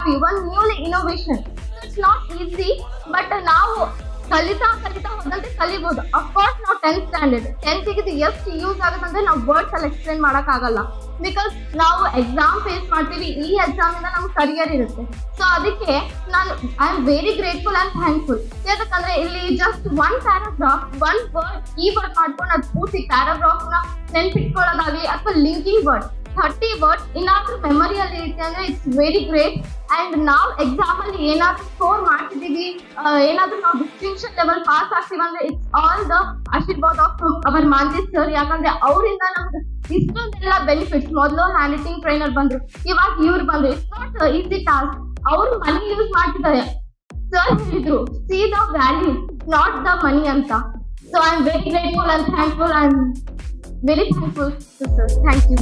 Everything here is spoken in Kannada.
happy. One newly innovation. It's not easy, but ನಾವು ಕಲಿತಾ ಹೋದಂತೆ ಕಲಿಬಹುದು. ಅಫ್ಕೋರ್ಸ್ ನಾವು 10th ಸ್ಟ್ಯಾಂಡರ್ಡ್ 10th ಇದು ಎಷ್ಟು ಯೂಸ್ ಆಗುತ್ತಂದ್ರೆ ನಾವು ವರ್ಡ್ಸ್ ಅಲ್ಲಿ ಎಕ್ಸ್ಪ್ಲೇನ್ ಮಾಡಕ್ ಆಗಲ್ಲ. ಬಿಕಾಸ್ ನಾವು ಎಕ್ಸಾಮ್ ಫೇಸ್ ಮಾಡ್ತೀವಿ, ಈ ಎಕ್ಸಾಮ್ ಇಂದ ನಮ್ಗೆ ಕರಿಯರ್ ಇರುತ್ತೆ. ಸೊ ಅದಕ್ಕೆ ನಾನು I am very grateful and thankful. ಯಾಕಂದ್ರೆ ಇಲ್ಲಿ just one paragraph one word keyword ಮಾಡ್ಕೊಂಡು ಅದು ಪೂರ್ತಿ ಪ್ಯಾರಾಗ್ರಾಫ್ ನ ನೆನ್ಪಿಟ್ಕೊಳ್ಳೋದಾಗ್ಲಿ ಅಥವಾ ಲಿಂಕಿಂಗ್ ವರ್ಡ್ 30 ವರ್ಡ್ಸ್ ಏನಾದ್ರೂ ಮೆಮೊರಿಯಲ್ಲಿ ಇರುತ್ತೆ ಅಂದ್ರೆ ಇಟ್ಸ್ ವೆರಿ ಗ್ರೇಟ್. ಅಂಡ್ ನಾವು ಎಕ್ಸಾಮ್ ಅಲ್ಲಿ ಏನಾದ್ರೂ ಸ್ಕೋರ್ ಮಾಡ್ತಿದೀವಿ, ಏನಾದ್ರೂ ನಾವು ಡಿಸ್ಟಿಂಕ್ಷನ್ ಲೆವೆಲ್ ಪಾಸ್ ಆಗ್ತೀವಿ ಅಂದ್ರೆ ಇಟ್ಸ್ ಆಲ್ ದ ಆಶೀರ್ವಾದ ಆಫ್ ಅವರ್ ಮಾಂತೇಶ್ ಸರ್. ಯಾಕಂದ್ರೆ ಅವರಿಂದ ನಮ್ಗೆ ಇಷ್ಟೊಂದೆಲ್ಲ ಬೆನಿಫಿಟ್ಸ್. ಮೊದಲು ಹ್ಯಾಂಡ್ ರೈಟಿಂಗ್ ಟ್ರೈನರ್ ಬಂದ್ರು, ಇವಾಗ ಇವ್ರು ಬಂದ್ರು. It's not easy task. ಅವರು ಮನಿ ಯೂಸ್ ಮಾಡ್ತಿದ್ದಾರೆ. ಸರ್ ಹೇಳಿದ್ರು see the value not the money ಅಂತ. So I am very grateful and thankful. I am very thankful sir. Thank you.